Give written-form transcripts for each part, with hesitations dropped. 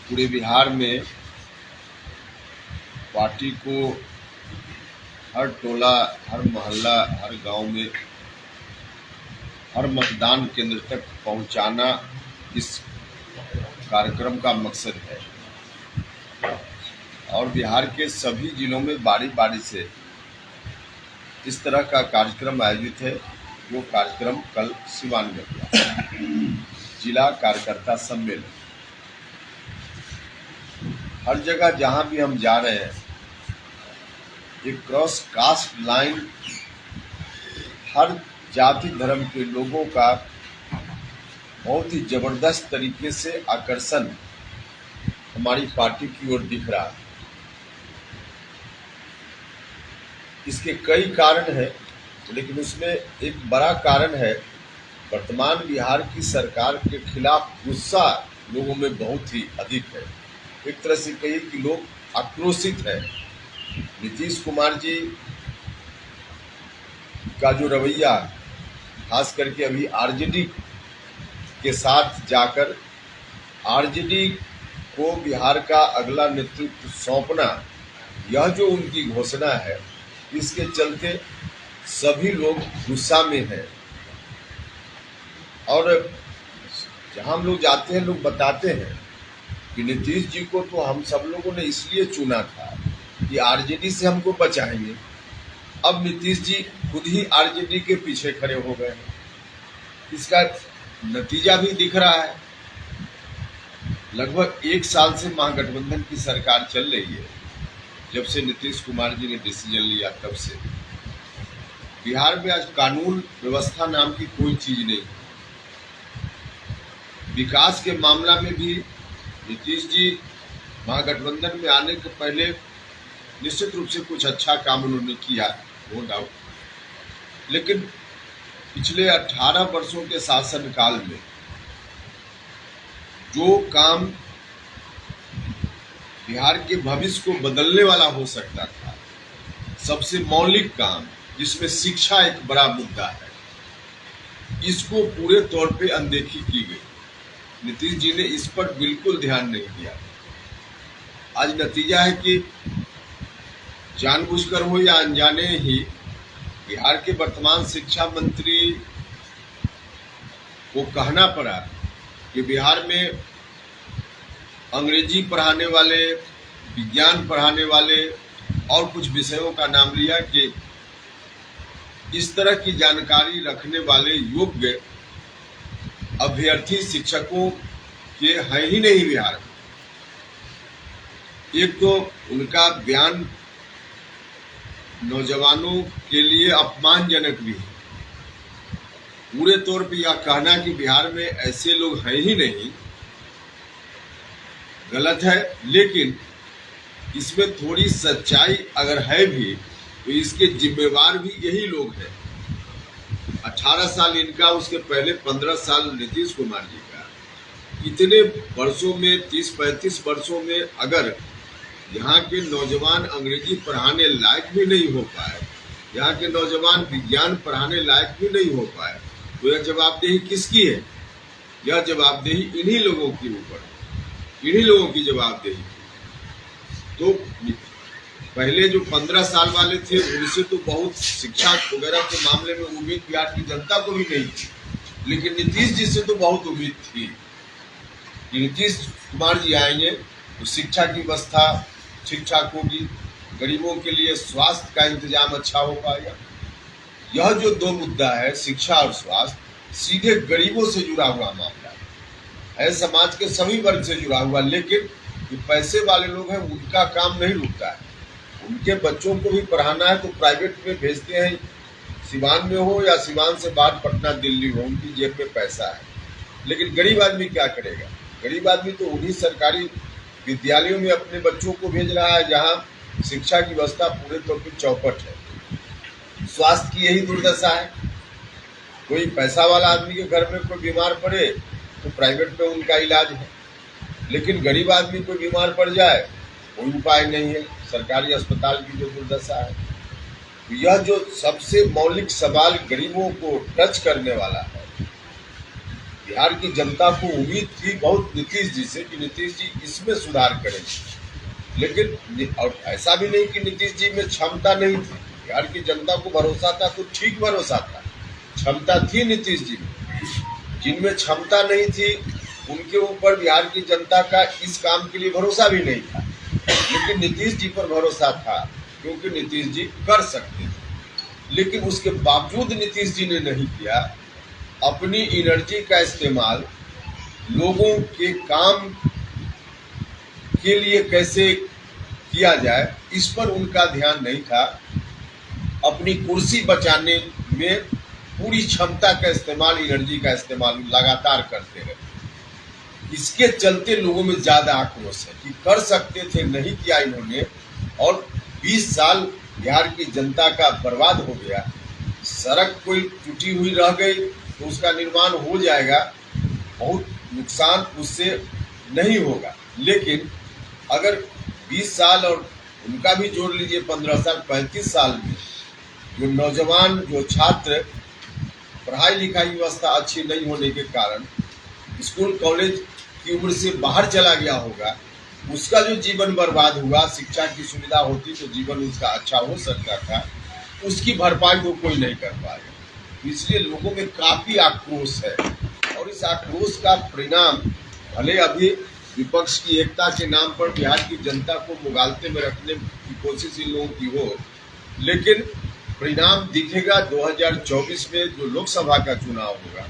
पूरे बिहार में पार्टी को हर टोला, हर मोहल्ला, हर गांव में, हर मतदान केंद्र तक पहुंचाना इस कार्यक्रम का मकसद है। और बिहार के सभी जिलों में बारी बारी से इस तरह का कार्यक्रम आयोजित है। जो कार्यक्रम कल सिवान में हुआ, जिला कार्यकर्ता सम्मेलन। हर जगह जहां भी हम जा रहे हैं, एक क्रॉस कास्ट लाइन, हर जाति धर्म के लोगों का बहुत ही जबरदस्त तरीके से आकर्षण हमारी पार्टी की ओर दिख रहा है। इसके कई कारण हैं, लेकिन उसमें एक बड़ा कारण है वर्तमान बिहार की सरकार के खिलाफ गुस्सा लोगों में बहुत ही अधिक है। एक तरह से कहिए कि लोग आक्रोशित है। नीतीश कुमार जी का जो रवैया, खास करके अभी आरजेडी के साथ जाकर आरजेडी को बिहार का अगला नेतृत्व सौंपना, यह जो उनकी घोषणा है, इसके चलते सभी लोग गुस्सा में हैं। और जहां हम लोग जाते हैं, लोग बताते हैं कि नीतीश जी को तो हम सब लोगों ने इसलिए चुना था कि आरजेडी से हमको बचाएंगे। अब नीतीश जी खुद ही आरजेडी के पीछे खड़े हो गए हैं। इसका नतीजा भी दिख रहा है। लगभग 1 साल से महागठबंधन की सरकार चल रही है। जब से नीतीश कुमार जी ने डिसीजन लिया, तब से बिहार में आज कानून व्यवस्था नाम की कोई चीज नहीं। विकास के मामला में भी नीतीश जी महागठबंधन में आने के पहले निश्चित रूप से कुछ अच्छा काम उन्होंने किया, नो डाउट। लेकिन पिछले 18 वर्षों के शासनकाल में जो काम बिहार के भविष्य को बदलने वाला हो सकता था, सबसे मौलिक काम, जिसमें शिक्षा एक बड़ा मुद्दा है, इसको पूरे तौर पे अनदेखी की गई। नीतीश जी ने इस पर बिल्कुल ध्यान नहीं दिया। आज नतीजा है कि जानबूझकर हो या अनजाने ही बिहार के वर्तमान शिक्षा मंत्री को कहना पड़ा कि बिहार में अंग्रेजी पढ़ाने वाले, विज्ञान पढ़ाने वाले और कुछ विषयों का नाम लिया कि इस तरह की जानकारी रखने वाले योग्य अभ्यर्थी शिक्षकों के हैं ही नहीं बिहार में। एक तो उनका बयान नौजवानों के लिए अपमानजनक भी है। पूरे तौर पे यह कहना कि बिहार में ऐसे लोग हैं ही नहीं, गलत है। लेकिन इसमें थोड़ी सच्चाई अगर है भी, तो इसके जिम्मेवार भी यही लोग हैं। 18 साल इनका, उसके पहले 15 साल नीतीश कुमार जी का। इतने वर्षों में, 30-35 वर्षों में अगर यहाँ के नौजवान अंग्रेजी पढ़ाने लायक भी नहीं हो पाए, यहाँ के नौजवान विज्ञान पढ़ाने लायक भी नहीं हो पाए, तो यह जवाबदेही किसकी है? यह जवाबदेही इन्हीं लोगों के ऊपर, इन्हीं लोगों की जवाबदेही। तो पहले जो 15 साल वाले थे, उनसे तो बहुत शिक्षा वगैरह के मामले में उम्मीद बिहार की जनता को भी नहीं थी, लेकिन नीतीश जी से तो बहुत उम्मीद थी कि नीतीश कुमार जी आएंगे तो शिक्षा की व्यवस्था ठीक ठाक होगी, गरीबों के लिए स्वास्थ्य का इंतजाम अच्छा हो पाएगा। यह जो दो मुद्दा है, शिक्षा और स्वास्थ्य, सीधे गरीबों से जुड़ा हुआ मामला है, समाज के सभी वर्ग से जुड़ा हुआ। लेकिन जो पैसे वाले लोग हैं, उनका काम नहीं रुकता है। उनके बच्चों को भी पढ़ाना है तो प्राइवेट में भेजते हैं, सिवान में हो या सिवान से बाहर पटना, दिल्ली हो, उनकी जेब में पैसा है। लेकिन गरीब आदमी क्या करेगा? गरीब आदमी तो उन्हीं सरकारी विद्यालयों में अपने बच्चों को भेज रहा है, जहाँ शिक्षा की व्यवस्था पूरे तौर पर चौपट है। स्वास्थ्य की यही दुर्दशा है। कोई पैसा वाला आदमी के घर में कोई बीमार पड़े तो प्राइवेट में उनका इलाज है, लेकिन गरीब आदमी कोई बीमार पड़ जाए, कोई उपाय नहीं है। सरकारी अस्पताल की जो दुर्दशा है, तो यह जो सबसे मौलिक सवाल गरीबों को टच करने वाला है, बिहार की जनता को उम्मीद थी बहुत नीतीश जी से कि नीतीश जी इसमें सुधार करेंगे, लेकिन और ऐसा भी नहीं कि नीतीश जी में क्षमता नहीं थी। बिहार की जनता को भरोसा था तो ठीक भरोसा था, क्षमता थी नीतीश जी में। जिनमें क्षमता नहीं थी उनके ऊपर बिहार की जनता का इस काम के लिए भरोसा भी नहीं था, लेकिन नीतीश जी पर भरोसा था क्योंकि नीतीश जी कर सकते थे। लेकिन उसके बावजूद नीतीश जी ने नहीं किया। अपनी एनर्जी का इस्तेमाल लोगों के काम के लिए कैसे किया जाए इस पर उनका ध्यान नहीं था। अपनी कुर्सी बचाने में पूरी क्षमता का इस्तेमाल, एनर्जी का इस्तेमाल लगातार करते रहे। इसके चलते लोगों में ज्यादा आक्रोश है कि कर सकते थे, नहीं किया इन्होंने, और 20 साल बिहार की जनता का बर्बाद हो गया। सड़क कोई टूटी हुई रह गई तो उसका निर्माण हो जाएगा, बहुत नुकसान उससे नहीं होगा। लेकिन अगर 20 साल और उनका भी जोड़ लीजिए 15 साल, 35 साल में जो नौजवान, जो छात्र, पढ़ाई लिखाई व्यवस्था अच्छी नहीं होने के कारण स्कूल कॉलेज की उम्र से बाहर चला गया होगा, उसका जो जीवन बर्बाद हुआ, शिक्षा की सुविधा होती तो जीवन उसका अच्छा हो सकता था, उसकी भरपाई तो कोई नहीं कर पाएगा। इसलिए लोगों में काफी आक्रोश है और इस आक्रोश का परिणाम भले अभी विपक्ष की एकता के नाम पर बिहार की जनता को मुगालते में रखने की कोशिश इन लोगों की हो, लेकिन परिणाम दिखेगा 2024 में जो लोकसभा का चुनाव होगा।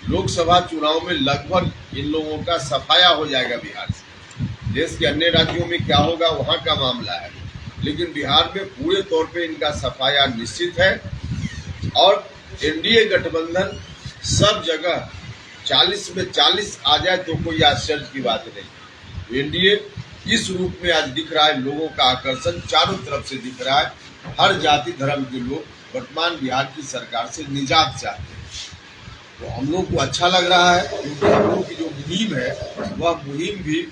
लोकसभा चुनाव में लगभग इन लोगों का सफाया हो जाएगा बिहार से। देश के अन्य राज्यों में क्या होगा वहां का मामला है, लेकिन बिहार में पूरे तौर पे इनका सफाया निश्चित है। और एनडीए गठबंधन सब जगह 40 में 40 आ जाए तो कोई आश्चर्य की बात नहीं। एनडीए इस रूप में आज दिख रहा है, लोगों का आकर्षण चारों तरफ से दिख रहा है। हर जाति धर्म के लोग वर्तमान बिहार की सरकार से निजात चाहते हैं, तो हम लोग को अच्छा लग रहा है क्योंकि हम लोग की जो मुहिम है वह मुहिम भी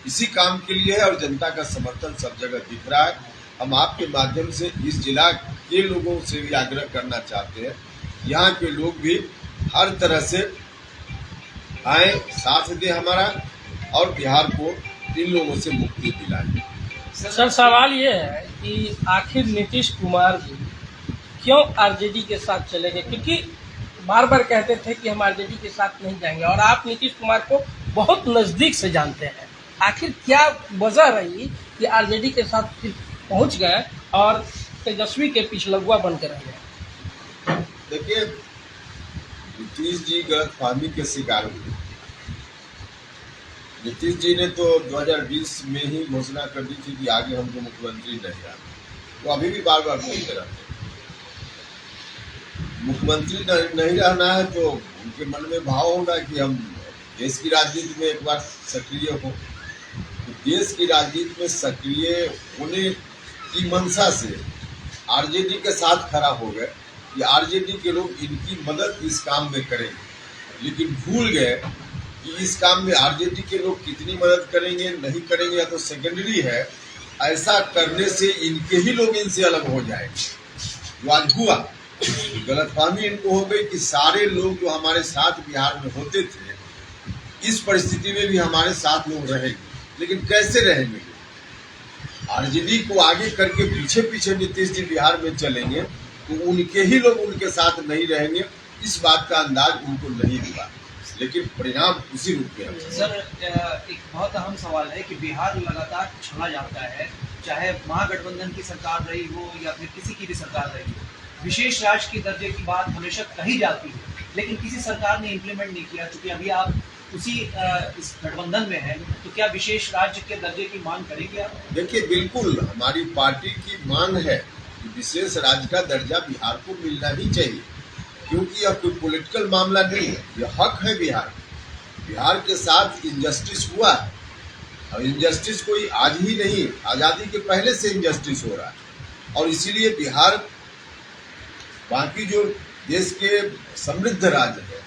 इसी काम के लिए है और जनता का समर्थन सब जगह दिख रहा है। हम आपके माध्यम से इस जिला के लोगों से भी आग्रह करना चाहते हैं, यहाँ के लोग भी हर तरह से आए, साथ दे हमारा और बिहार को इन लोगों से मुक्ति दिलाए। सर सवाल ये है कि आखिर नीतीश कुमार जी क्यों आरजेडी के साथ चले गए, क्योंकि बार बार कहते थे कि हम आरजेडी के साथ नहीं जाएंगे और आप नीतीश कुमार को बहुत नज़दीक से जानते हैं। आखिर क्या वजह रही कि आरजेडी के साथ फिर पहुंच गए और तेजस्वी के पिछलगुआ बनकर रह गए? देखिए, नीतीश जी गलतफहमी के शिकार हुए। नीतीश जी ने तो 2020 में ही घोषणा कर दी थी कि आगे हमको मुख्यमंत्री नहीं रहना, तो अभी भी बार बार बोलते रहते हैं मुख्यमंत्री नहीं रहना है, तो उनके मन में भाव होगा कि हम देश की राजनीति में एक बार सक्रिय हो। तो देश की राजनीति में सक्रिय होने की मंशा से आरजेडी के साथ खड़ा हो गए कि आरजेडी के लोग इनकी मदद इस काम में करेंगे, लेकिन भूल गए कि इस काम में आरजेडी के लोग कितनी मदद करेंगे नहीं करेंगे या तो सेकेंडरी है। ऐसा करने से इनके ही लोग इनसे अलग हो जाएंगे। जो आज हुआ, गलतफहमी इनको हो गई कि सारे लोग जो हमारे साथ बिहार में होते थे इस परिस्थिति में भी हमारे साथ लोग रहेंगे, लेकिन कैसे रहेंगे? आरजेडी को आगे करके पीछे पीछे नीतीश जी बिहार में चलेंगे तो उनके ही लोग उनके साथ नहीं रहेंगे। इस बात का अंदाज उनको नहीं हुआ, लेकिन परिणाम उसी रूप में है। सर, एक बहुत अहम सवाल है कि बिहार लगातार छड़ा जाता है, चाहे महागठबंधन की सरकार रही हो या फिर किसी की भी सरकार रही हो। विशेष राज्य के दर्जे की बात हमेशा कही जाती है, लेकिन किसी सरकार ने इम्प्लीमेंट नहीं किया। क्योंकि अभी आप उसी इस गठबंधन में हैं, तो क्या विशेष राज्य के दर्जे की मांग करेंगे आप? देखिए, बिल्कुल हमारी पार्टी की मांग है कि विशेष राज्य का दर्जा बिहार को मिलना ही चाहिए, क्योंकि यह कोई पॉलिटिकल मामला नहीं है, यह हक है बिहार। बिहार के साथ इनजस्टिस हुआ है और इनजस्टिस कोई आज ही नहीं, आज़ादी के पहले से इनजस्टिस हो रहा है। और इसीलिए बिहार बाकी जो देश के समृद्ध राज्य है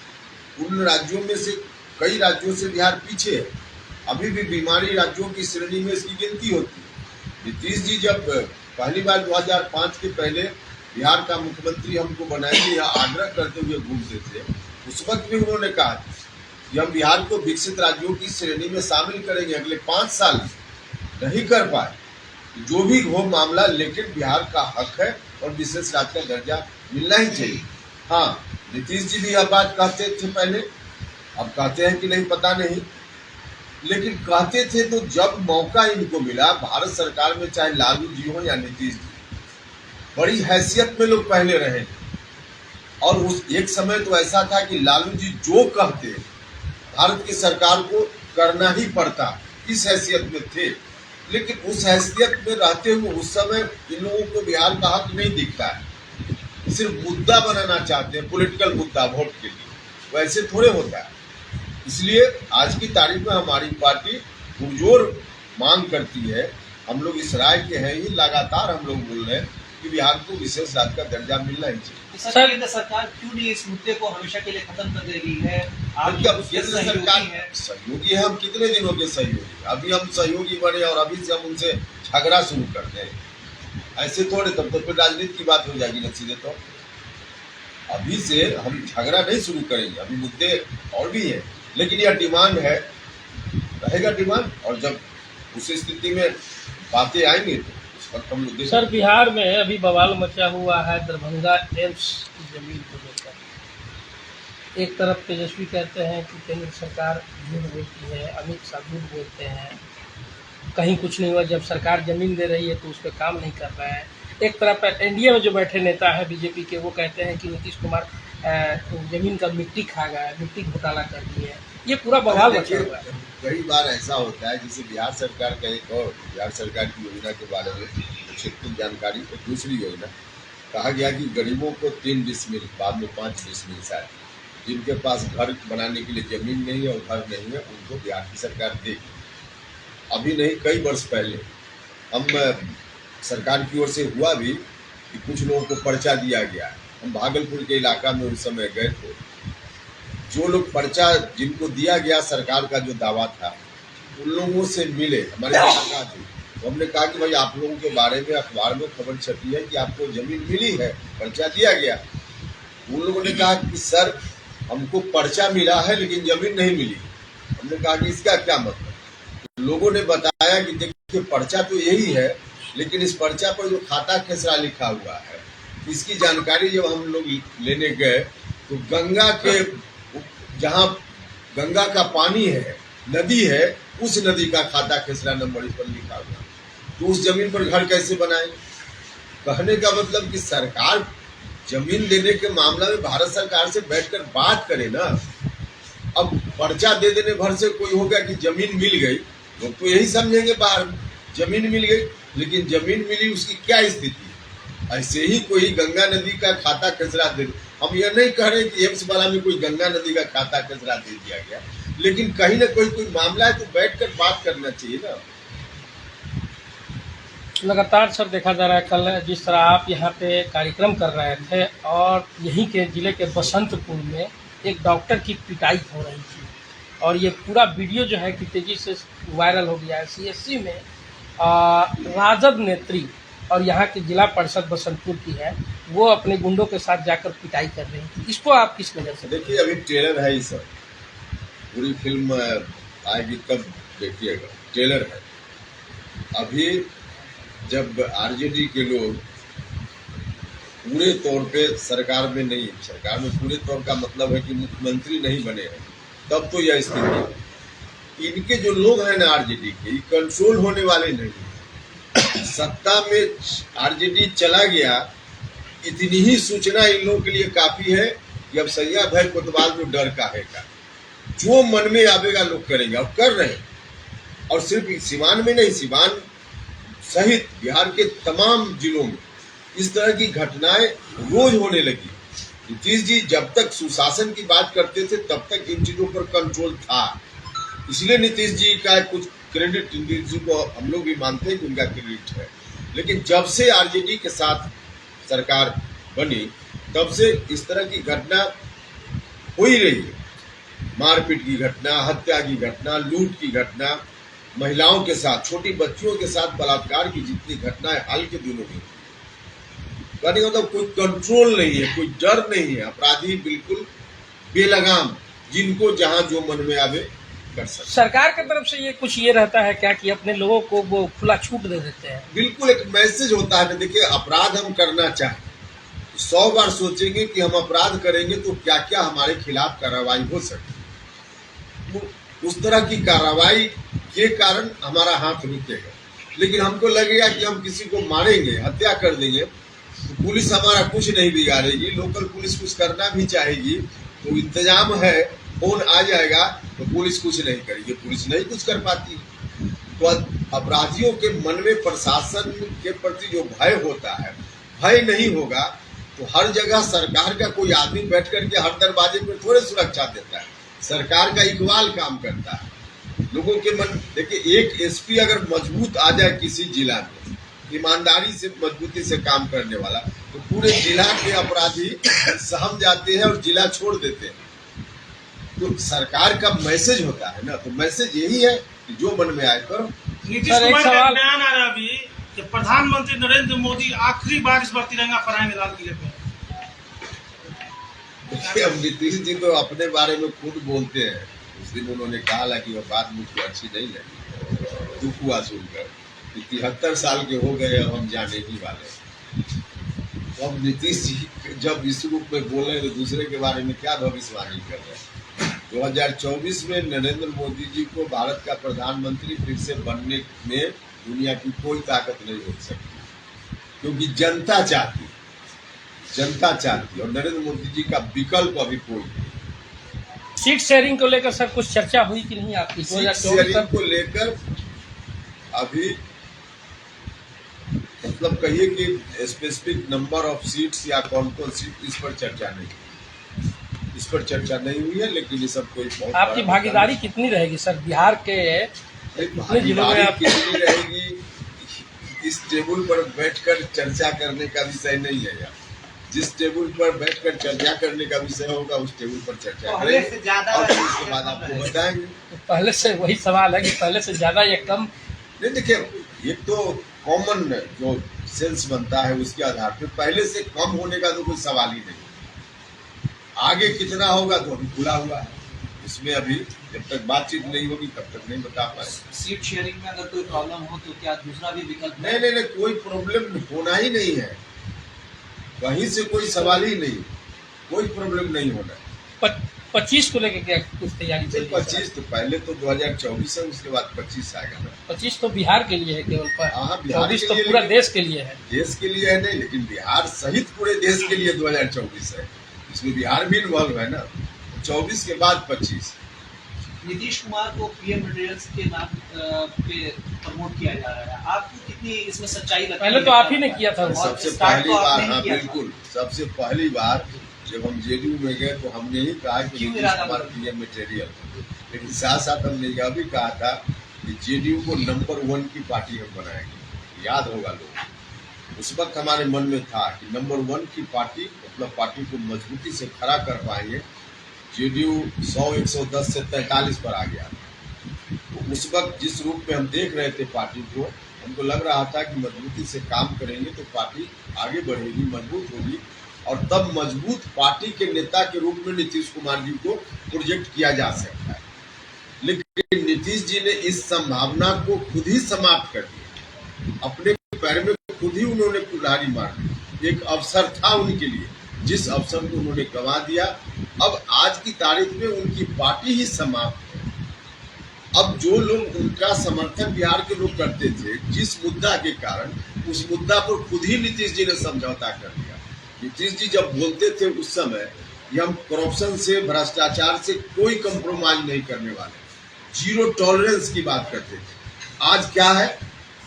उन राज्यों में से कई राज्यों से बिहार पीछे है। अभी भी बीमारी राज्यों की श्रेणी में इसकी गिनती होती है। नीतीश जी जब पहली बार 2005 के पहले बिहार का मुख्यमंत्री हमको बनाएंगे या आग्रह करते हुए घूमते थे, उस वक्त भी उन्होंने कहा कि हम बिहार को विकसित राज्यों की श्रेणी में शामिल करेंगे अगले 5 साल में, नहीं कर पाए। जो भी हो मामला, लेकिन बिहार का हक है और विशेष राज्य का दर्जा मिलना ही चाहिए। हाँ, नीतीश जी भी यह बात कहते थे पहले, अब कहते हैं कि नहीं पता नहीं, लेकिन कहते थे तो जब मौका इनको मिला भारत सरकार में, चाहे लालू जी हो या नीतीश जी, बड़ी हैसियत में लोग पहले रहे। और उस एक समय तो ऐसा था कि लालू जी जो कहते भारत की सरकार को करना ही पड़ता, इस हैसियत में थे। लेकिन उस हैसियत में रहते हुए उस समय इन लोगों को बिहार का हक नहीं दिखता है, सिर्फ मुद्दा बनाना चाहते हैं, पॉलिटिकल मुद्दा वोट के लिए। वैसे थोड़े होता है। इसलिए आज की तारीख में हमारी पार्टी पुरजोर मांग करती है, हम लोग इस राय के हैं ही, लगातार हम लोग बोल रहे हैं कि बिहार को विशेष राज्य का दर्जा मिलना ही चाहिए। सर, केंद्र सरकार क्यों नहीं इस मुद्दे को हमेशा के लिए खत्म कर दे रही है? आप केंद्र सरकार सहयोगी है, हम कितने दिनों के सहयोगी, अभी हम सहयोगी बने और अभी से हम उनसे झगड़ा शुरू करते हैं, ऐसे थोड़े, तब तो फिर राजनीति की बात हो जाएगी ना सीधे। तो अभी से हम झगड़ा नहीं शुरू करेंगे, अभी मुद्दे और भी है, लेकिन यह डिमांड है, रहेगा डिमांड। और जब उस स्थिति में बातें आएंगी तो उस वक्त हम लोग। सर, बिहार में अभी बवाल मचा हुआ है दरभंगा एम्स की जमीन को लेकर। एक तरफ तेजस्वी कहते हैं कि केंद्र सरकार झूठ बोलती है, अमित शाह झूठ बोलते हैं, कहीं कुछ नहीं हुआ, जब सरकार जमीन दे रही है तो उस पर काम नहीं कर रहा है। एक तरफ एनडीए में जो बैठे नेता है बीजेपी के, वो कहते हैं कि नीतीश कुमार जमीन का मिट्टी खा गया, मिट्टी घोटाला कर दी है। ये पूरा बवाल मचा हुआ है। कई बार ऐसा होता है, जैसे बिहार सरकार का एक और बिहार सरकार की योजना के बारे में क्षेत्रीय जानकारी, तो दूसरी योजना कहा गया कि गरीबों को 3 डिसमिल, बाद में 5 डिसमिल शायद, जिनके पास घर बनाने के लिए जमीन नहीं है और घर नहीं है, उनको बिहार की सरकार देगी। अभी नहीं, कई वर्ष पहले हम सरकार की ओर से हुआ भी कि कुछ लोगों को पर्चा दिया गया है। हम भागलपुर के इलाका में उस समय गए थे, जो लोग पर्चा जिनको दिया गया, सरकार का जो दावा था, उन लोगों से मिले, हमारे इलाका थे, तो हमने कहा कि भाई आप लोगों के बारे में अखबार में खबर छपी है कि आपको जमीन मिली है, पर्चा दिया गया। उन लोगों ने कहा कि सर हमको पर्चा मिला है लेकिन जमीन नहीं मिली। हमने कहा कि इसका क्या मतलब? लोगों ने बताया कि देखिए पर्चा तो यही है, लेकिन इस पर्चा पर जो खाता खेसरा लिखा हुआ है, इसकी जानकारी जब हम लोग लेने गए तो गंगा के, जहाँ गंगा का पानी है, नदी है, उस नदी का खाता खेसरा नंबर इस पर लिखा हुआ। तो उस जमीन पर घर कैसे बनाए? कहने का मतलब कि सरकार जमीन देने के मामला में भारत सरकार से बैठकर बात करे ना। अब पर्चा दे देने भर से कोई होगा कि जमीन मिल गई, लोग तो यही समझेंगे बाहर जमीन मिल गई, लेकिन जमीन मिली उसकी क्या स्थिति? ऐसे ही कोई गंगा नदी का खाता खेसरा दे, हम यह नहीं कह रहे कि एम्स वाला में कोई गंगा नदी का खाता खेसरा दे दिया गया, लेकिन कहीं ना कोई मामला है तो बैठकर बात करना चाहिए ना। लगातार सर देखा जा रहा है, कल जिस तरह आप यहाँ पे कार्यक्रम कर रहे थे और यहीं के जिले के बसंतपुर में एक डॉक्टर की पिटाई हो रही थी, और ये पूरा वीडियो जो है कि तेजी से वायरल हो गया है। सीएससी में राजद नेत्री और यहाँ की जिला परिषद बसंतपुर की है, वो अपने गुंडों के साथ जाकर पिटाई कर रही थी। इसको आप किस नज़र से? देखिए, अभी ट्रेलर है, ये सब पूरी फिल्म आएगी तब देखिएगा, ट्रेलर है। अभी जब आरजेडी के लोग पूरे तौर पे सरकार में नहीं, सरकार में पूरे तौर का मतलब है कि मुख्यमंत्री नहीं बने हैं, तब तो यह स्थिति है। इनके जो लोग हैं ना आरजेडी के, ये कंट्रोल होने वाले नहीं है। सत्ता में आरजेडी चला गया, इतनी ही सूचना इन लोगों के लिए काफी है कि अब सैया भय कोतवाल में डर काहे का, जो मन में आवेगा लोग करेंगे और कर रहे हैं। और सिर्फ सिवान में नहीं, सिवान सहित बिहार के तमाम जिलों में इस तरह की घटनाएं रोज होने लगी। नीतीश जी जब तक सुशासन की बात करते थे तब तक इन चीजों पर कंट्रोल था, इसलिए नीतीश जी का कुछ क्रेडिट, नीतीश जी को हम लोग भी मानते हैं कि उनका क्रेडिट है। लेकिन जब से आरजेडी के साथ सरकार बनी तब से इस तरह की घटना हो ही रही है। मारपीट की घटना, हत्या की घटना, लूट की घटना, महिलाओं के साथ, छोटी बच्चियों के साथ बलात्कार की जितनी घटनाएं हाल के दिनों में, कहने का मतलब कोई कंट्रोल नहीं है, कोई डर नहीं है, अपराधी बिल्कुल बेलगाम जिनको जहां जो मन में आवे कर सकते। सरकार की तरफ से ये कुछ ये रहता है क्या कि अपने लोगों को वो खुला छूट दे देते हैं? बिल्कुल एक मैसेज होता है। देखिए, अपराध हम करना चाहें 100 बार सोचेंगे कि हम अपराध करेंगे तो क्या क्या हमारे खिलाफ कार्रवाई हो सकती है। उस तरह की कार्रवाई के कारण हमारा हाथ रुकेगा। लेकिन हमको लगेगा कि हम किसी को मारेंगे, हत्या कर देंगे, तो पुलिस हमारा कुछ नहीं बिगाड़ेगी। लोकल पुलिस कुछ करना भी चाहेगी तो इंतजाम है, फोन आ जाएगा तो पुलिस कुछ नहीं करेगी। पुलिस नहीं कुछ कर पाती। तो अपराधियों के मन में प्रशासन के प्रति जो भय होता है, भय नहीं होगा तो हर जगह सरकार का कोई आदमी बैठ करके हर दरवाजे पर थोड़े सुरक्षा देता है। सरकार का इकबाल काम करता है। लोगों के मन, देखिए, एक एसपी अगर मजबूत आ जाए किसी जिला में, ईमानदारी से मजबूती से काम करने वाला, तो पूरे जिला के अपराधी सहम जाते हैं और जिला छोड़ देते हैं। तो सरकार का मैसेज होता है ना, तो मैसेज यही है कि जो मन में आए करो। नीतीश सर, एक कुमार का सवाल- बयान आ रहा है अभी कि प्रधानमंत्री नरेंद्र मोदी आखिरी बार इस बार तिरंगा फहराएंगे लाल किले पे। देखिए, अब नीतीश जी तो अपने बारे में खुद बोलते हैं। उस दिन उन्होंने कहा कि वह बात मुझको अच्छी नहीं लगी, दुख हुआ सुनकर कि 73 साल के हो गए, अब हम जाने ही वाले। तो अब नीतीश जी जब इस रूप में बोल रहे हैं तो दूसरे के बारे में क्या भविष्यवाणी कर रहे हैं। 2024 में नरेंद्र मोदी जी को भारत का प्रधानमंत्री फिर से बनने में दुनिया की कोई ताकत नहीं रोक सकती, क्योंकि जनता चाहती और नरेंद्र मोदी जी का विकल्प अभी कोई नहीं। सीट शेयरिंग को लेकर सर कुछ चर्चा हुई कि नहीं आपकी? सीट 2024 शेयरिंग को लेकर अभी मतलब कहिए कि स्पेसिफिक नंबर ऑफ सीट्स या कौन कौन सीट, इस पर चर्चा नहीं हुई है। लेकिन ये सब कोई बहुत आपकी भागीदारी कितनी रहेगी सर बिहार के कितने जिलों में? आप कितनी रहेगी इस टेबल पर बैठकर चर्चा करने का विषय नहीं है यार। जिस टेबल पर बैठकर चर्चा करने का विषय होगा उस टेबल पर चर्चा पहले से करेंगे ज्यादा और फिर उसके बाद आपको बताएंगे। पहले से वही सवाल है कि पहले से ज्यादा या कम? नहीं, देखिए, ये तो कॉमन जो सेंस बनता है उसके आधार पर पहले से कम होने का तो कोई सवाल ही नहीं। आगे कितना होगा तो अभी खुला हुआ है, इसमें अभी जब तक बातचीत नहीं होगी तब तक नहीं बता पाए। सीट शेयरिंग में अगर कोई प्रॉब्लम हो तो क्या दूसरा भी विकल्प है? नहीं, कोई प्रॉब्लम होना ही नहीं है, कहीं से कोई सवाल ही नहीं, कोई प्रॉब्लम नहीं होना है। 25 को लेकर क्या कुछ तैयारी चल रही है? 25 तो पहले तो 2024 है, उसके बाद 25 आएगा ना। 25 तो बिहार के लिए है केवल, पर हाँ, बिहार 24 के तो लिए, पूरा लेकिन देश के लिए है। देश के लिए है नहीं, लेकिन बिहार सहित पूरे देश के लिए 2024 है। इसमें बिहार भी इन्वॉल्व है ना। 24 के बाद 25। नीतीश कुमार को पीएम मटेरियल्स के नाम पे प्रमोट किया जा रहा है, आपको कितनी इसमें सच्चाई लगती है? पहले तो आप ही ने किया था। और सबसे स्टार्ट पहली तो बार, आपने ही हाँ किया था। बिल्कुल, सबसे पहली बार जब हम जेडीयू में गए तो हमने ही कहा कि क्यों नीतीश इरादा कुमार बदला? PM material. लेकिन साथ साथ हमने यह भी कहा था कि जेडीयू को नंबर 1 की पार्टी हम बनाएंगे। याद होगा लोग, उस वक्त हमारे मन में था कि नंबर 1 की पार्टी, मतलब पार्टी को मजबूती से खड़ा कर पाएंगे। जेडीयू 110 से 43 पर आ गया। तो उस वक्त जिस रूप में हम देख रहे थे पार्टी को, हमको लग रहा था कि मजबूती से काम करेंगे तो पार्टी आगे बढ़ेगी, मजबूत होगी, और तब मजबूत पार्टी के नेता के रूप में नीतीश कुमार जी को प्रोजेक्ट किया जा सकता है। लेकिन नीतीश जी ने इस संभावना को खुद ही समाप्त कर दिया, अपने पैर में खुद ही उन्होंने कुल्हाड़ी मार दी। एक अवसर था उनके लिए, जिस अवसर को उन्होंने गंवा दिया। अब आज की तारीख में उनकी पार्टी ही समाप्त है। अब जो लोग उनका समर्थन बिहार के लोग करते थे, जिस मुद्दा के कारण, उस मुद्दा पर खुद ही नीतीश जी ने समझौता कर दिया। नीतीश जी जब बोलते थे उस समय कि हम करप्शन से, भ्रष्टाचार से कोई कंप्रोमाइज नहीं करने वाले, जीरो टॉलरेंस की बात करते थे। आज क्या है?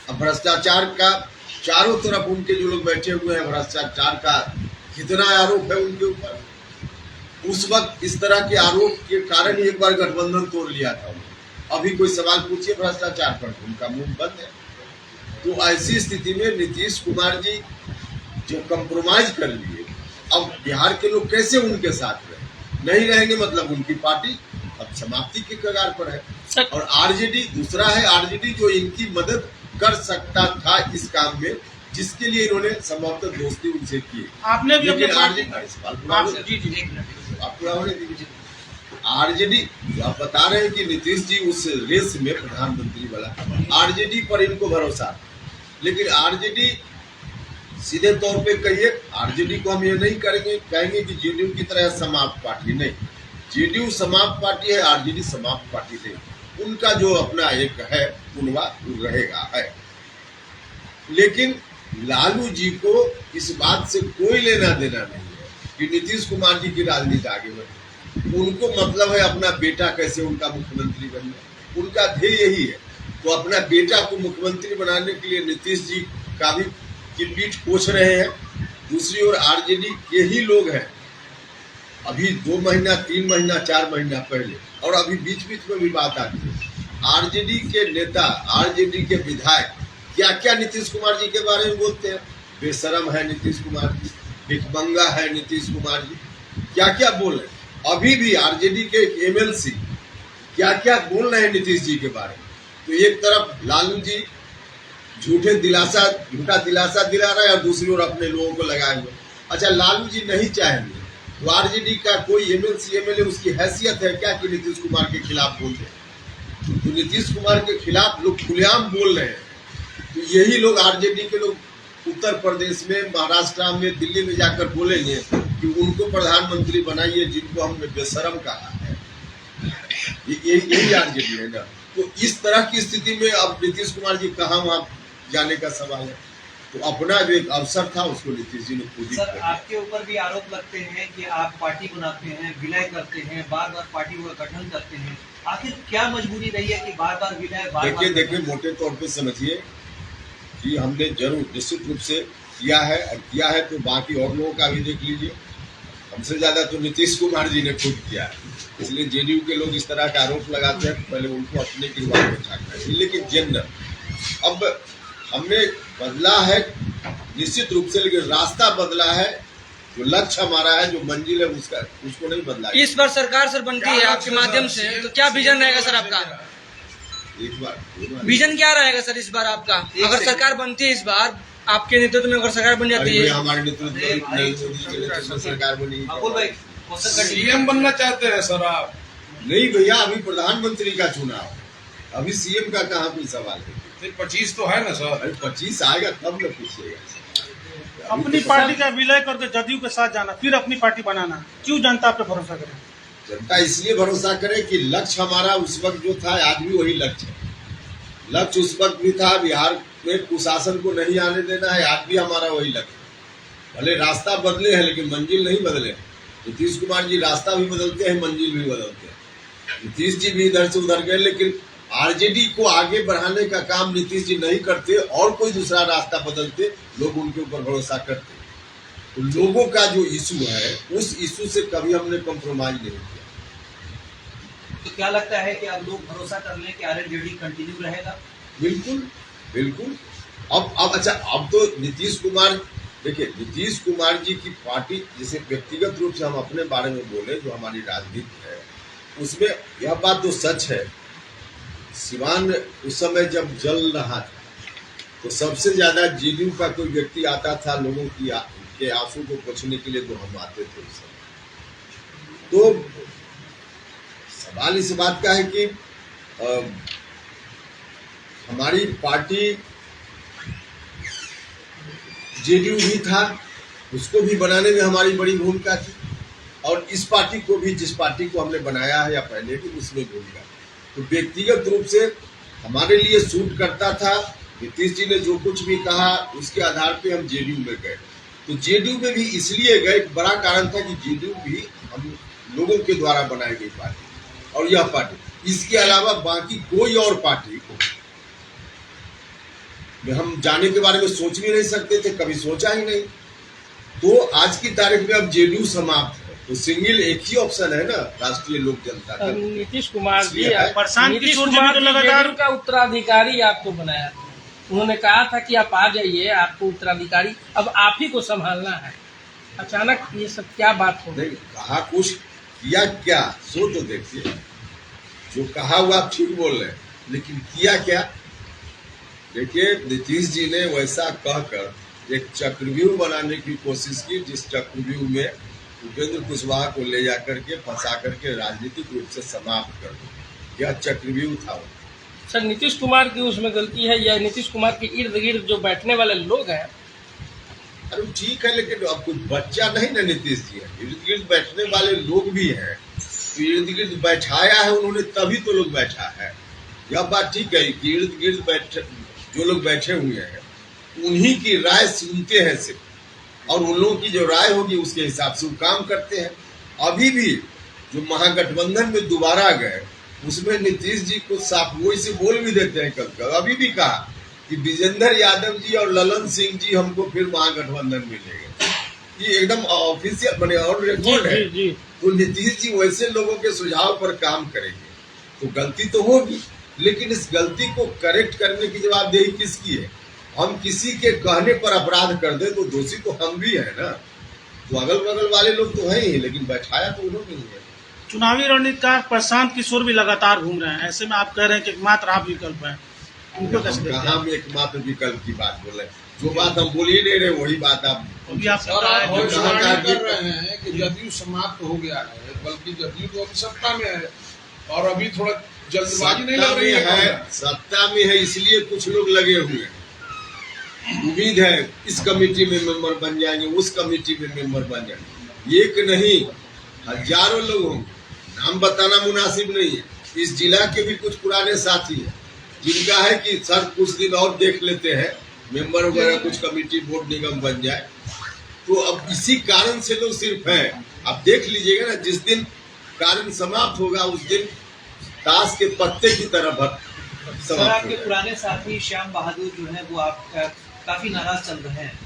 अब भ्रष्टाचार का चारों तरफ उनके जो लोग बैठे हुए हैं, भ्रष्टाचार का कितना आरोप है उनके ऊपर। उस वक्त इस तरह के आरोप के कारण ही एक बार गठबंधन तोड़ लिया था। अभी कोई सवाल पूछिए भ्रष्टाचार पर, उनका मुंह बंद है। तो ऐसी स्थिति में नीतीश कुमार जी जो कंप्रोमाइज कर लिए, अब बिहार के लोग कैसे उनके साथ रहे? नहीं रहेंगे, मतलब उनकी पार्टी अब समाप्ति के कगार पर है। और आरजेडी दूसरा है, आरजेडी जो इनकी मदद कर सकता था इस काम में, जिसके लिए इन्होंने संभवतः दोस्ती उनसे की। आपने भी अपने लेकिन पार्टी आरजेडी, जी एक मिनट आप पूरा होने दीजिए। आरजेडी, आप बता रहे हैं कि नीतीश जी उस रेस में प्रधानमंत्री वाला, आरजेडी पर इनको भरोसा, लेकिन आरजेडी सीधे तौर पे कहिए, आरजेडी को हम ये नहीं कहेंगे कि जेडीयू की तरह समाप्त पार्टी, नहीं, जेडीयू समाप्त पार्टी है, आरजेडी समाप्त पार्टी नहीं, उनका जो अपना एक है उनवा रहेगा है। लेकिन लालू जी को इस बात से कोई लेना देना नहीं है कि नीतीश कुमार जी की राजनीति आगे बढ़े, उनको मतलब है अपना बेटा कैसे उनका मुख्यमंत्री बनना, उनका ध्येय यही है। तो अपना बेटा को मुख्यमंत्री बनाने के लिए नीतीश जी का भी की पीठ पोछ रहे हैं। दूसरी ओर आरजेडी के ही लोग हैं, अभी 2 महीना 3 महीना 4 महीना पहले, और अभी बीच बीच में भी बात आती है, आरजेडी के नेता, आरजेडी के विधायक क्या क्या नीतीश कुमार जी के बारे में बोलते हैं, बेशरम है नीतीश कुमार जी, भिखमंगा है नीतीश कुमार जी, क्या क्या बोल रहे हैं। अभी भी आरजेडी के एमएलसी क्या क्या बोल रहे हैं नीतीश जी के बारे में। तो एक तरफ लालू जी झूठा दिलासा दिला रहे हैं और दूसरी ओर अपने लोगों को लगाए हुए। अच्छा, लालू जी नहीं चाहेंगे तो आरजेडी का कोई एमएलसी एमएलए उसकी हैसियत है क्या कि नीतीश कुमार के खिलाफ बोलते हैं। तो नीतीश कुमार के खिलाफ लोग खुलेआम बोल रहे हैं, तो यही लोग आरजेडी के लोग उत्तर प्रदेश में, महाराष्ट्र में, दिल्ली में जाकर बोलेंगे कि उनको प्रधानमंत्री बनाइए जिनको हमने बेशरम कहा है। यही आरजेडी है ना। तो इस तरह की स्थिति में अब नीतीश कुमार जी कहाँ वहाँ जाने का सवाल है। तो अपना जो एक अवसर था उसको नीतीश जी ने खुद ही। सर, आपके ऊपर भी आरोप लगते हैं कि आप पार्टी बनाते हैं, विलय करते हैं, बार बार पार्टी का गठन करते हैं, आखिर क्या मजबूरी रही है कि बार बार विलय? देखिए मोटे तौर पे समझिए कि हमने जरूर निश्चित रूप से किया है, और किया है तो बाकी और लोगों का भी देख लीजिए। हमसे ज्यादा तो नीतीश कुमार जी ने खुद किया है, इसलिए जेडीयू के लोग इस तरह का आरोप लगाते हैं तो पहले उनको अपने गिरवा में झाँकना चाहिए। लेकिन जनरल अब हमने बदला है निश्चित रूप से, लेकिन रास्ता बदला है, जो लक्ष्य हमारा है, जो मंजिल है उसको नहीं बदला। इस बार सरकार सर बनती है आपके माध्यम से, तो क्या विजन रहेगा सर आपका? एक बार विजन क्या रहेगा सर इस बार आपका? अगर सरकार बनती है इस बार आपके नेतृत्व में, अगर सरकार बन जाती है, हमारे नेतृत्व में सरकार बनी, सीएम बनना चाहते हैं सर आप? नहीं भैया, अभी प्रधानमंत्री का चुनाव, अभी सीएम का कहाँ कोई सवाल है। 25 तो है ना सर? अरे 25 आएगा तब न पूछिएगा। अपनी पार्टी का विलय करके जदयू के साथ जाना, फिर अपनी पार्टी बनाना, क्यों जनता पे भरोसा करे? जनता इसलिए भरोसा करे कि लक्ष्य हमारा उस वक्त जो था, आज भी वही लक्ष्य है। लक्ष्य उस वक्त भी था, बिहार में कुशासन को नहीं आने देना है, आज भी हमारा वही लक्ष्य। भले रास्ता बदले हैं लेकिन मंजिल नहीं बदले। नीतीश कुमार जी रास्ता भी बदलते हैं, मंजिल भी बदलते हैं। नीतीश जी भी इधर से उधर गए, लेकिन आरजेडी को आगे बढ़ाने का काम नीतीश जी नहीं करते और कोई दूसरा रास्ता बदलते, लोग उनके ऊपर भरोसा करते। तो लोगों का जो इशू है, उस इशू से कभी हमने कॉम्प्रोमाइज नहीं किया। तो क्या लगता है कि अब लोग भरोसा कर लें कि आरजेडी कंटिन्यू रहेगा? बिल्कुल बिल्कुल। अब अच्छा, अब तो नीतीश कुमार, देखिए नीतीश कुमार जी की पार्टी, जैसे व्यक्तिगत रूप से हम अपने बारे में बोले, जो हमारी राजनीति है उसमें यह बात तो सच है, सिवान उस समय जब जल रहा था तो सबसे ज्यादा जेडीयू का कोई व्यक्ति आता था लोगों के आंसू को पोंछने के लिए, तो हम आते थे उस समय। तो सवाल इस बात का है कि हमारी पार्टी जेडीयू भी था, उसको भी बनाने में हमारी बड़ी भूमिका थी, और इस पार्टी को भी, जिस पार्टी को हमने बनाया है या पहले भी, उसमें भूमिका। तो व्यक्तिगत रूप से हमारे लिए सूट करता था। नीतीश जी ने जो कुछ भी कहा उसके आधार पे हम जेडीयू में गए। तो जेडीयू में भी इसलिए गए, बड़ा कारण था कि जेडीयू भी हम लोगों के द्वारा बनाई गई पार्टी, और यह पार्टी, इसके अलावा बाकी कोई और पार्टी को हम जाने के बारे में सोच भी नहीं सकते थे, कभी सोचा ही नहीं। तो आज की तारीख में अब जेडीयू समाप्त है, तो सिंगल एक ही ऑप्शन है ना, राष्ट्रीय लोक जनता का। नीतीश कुमार जी, प्रशांत नीतीश किशोर जी कुमार तो जी लगातार जेडीयू का उत्तराधिकारी आपको बनाया था, उन्होंने कहा था कि आप आ जाइए, आपको उत्तराधिकारी अब आप ही को संभालना है। अचानक ये सब क्या बात हो गई? कहा कुछ, किया क्या, सो तो देखिए। जो कहा हुआ आप ठीक बोल रहे हैं, लेकिन किया क्या? देखिए, नीतीश जी ने वैसा कहकर एक चक्रव्यूह बनाने की कोशिश की, जिस चक्रव्यूह में उपेंद्र कुशवाहा को ले जाकर के फंसा करके राजनीतिक रूप से समाप्त कर दो। यह चक्रव्यूह था। सर नीतीश कुमार की उसमें गलती है या नीतीश कुमार के इर्द गिर्द जो बैठने वाले लोग हैं? अरे ठीक है, लेकिन अब कुछ बच्चा नहीं ना नीतीश जी है, इर्द गिर्द बैठने वाले लोग भी हैं, तो इर्द गिर्द बैठाया है उन्होंने, तभी तो लोग बैठा है। यह बात ठीक है कि इर्द गिर्द जो लोग बैठे हुए हैं उन्हीं की राय सुनते हैं सिर्फ, और उन लोगों की जो राय होगी उसके हिसाब से वो काम करते हैं। अभी भी जो महागठबंधन में दोबारा गए उसमें नीतीश जी को साफ वो इसे बोल भी देते हैं कल अभी भी कहा कि विजेंद्र यादव जी और ललन सिंह जी हमको फिर महागठबंधन में ले गए। ये एकदम ऑफिशियल बने और रिकॉर्ड है। तो नीतीश जी वैसे लोगों के सुझाव पर काम करेंगे तो गलती तो होगी, लेकिन इस गलती को करेक्ट करने की जवाबदेही किसकी है? हम किसी के कहने पर अपराध कर दे तो दोषी तो हम भी है ना। तो अगल बगल वाले लोग तो हैं ही, लेकिन बैठाया तो उन्होंने ही है। चुनावी रणनीतिकार प्रशांत किशोर भी लगातार घूम रहे हैं, ऐसे में आप कह रहे हैं कि एकमात्र आप विकल्प है, उनको कैसे देखते हैं? कहाँ में एकमात्र विकल्प की बात बोले? जो बात हम बोल ही नहीं रहे वही बात आप अभी आप सर आप भविष्यवाणी कर रहे हैं कि जदयू समाप्त हो गया है, बल्कि जदयू तो अभी सत्ता में है और अभी थोड़ा जल्दबाजी नहीं लग रही है। सत्ता में है इसलिए कुछ लोग लगे हुए हैं। उम्मीद है इस कमेटी में मेंबर बन जाएंगे, उस कमेटी में मेंबर बन जाएंगे। एक नहीं हजारों लोग होंगे, नाम बताना मुनासिब नहीं है। इस जिला के भी कुछ पुराने साथी हैं जिनका है कि सर कुछ दिन और देख लेते हैं, मेंबर वगैरह कुछ कमेटी बोर्ड निगम बन जाए। तो अब इसी कारण से लोग सिर्फ हैं। आप देख लीजिएगा ना, जिस दिन कारण समाप्त होगा उस दिन ताश के पत्ते की तरह सर आपके पुराने साथी श्याम बहादुर जो है वो आप काफी नाराज चल रहे हैं,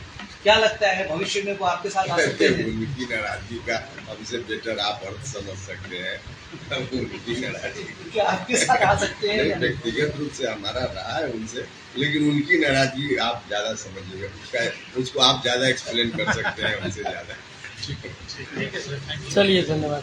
क्या लगता है भविष्य में वो आपके साथ आ सकते हैं? उनकी नाराजगी का हमसे बेटर आप अर्थ समझ सकते हैं। उनकी नाराजगी क्या आपके साथ आ सकते हैं? व्यक्तिगत रूप से हमारा रहा है उनसे, लेकिन उनकी नाराजगी आप ज्यादा समझिएगा, उसको आप ज्यादा एक्सप्लेन कर सकते हैं हमसे ज्यादा। चलिए धन्यवाद।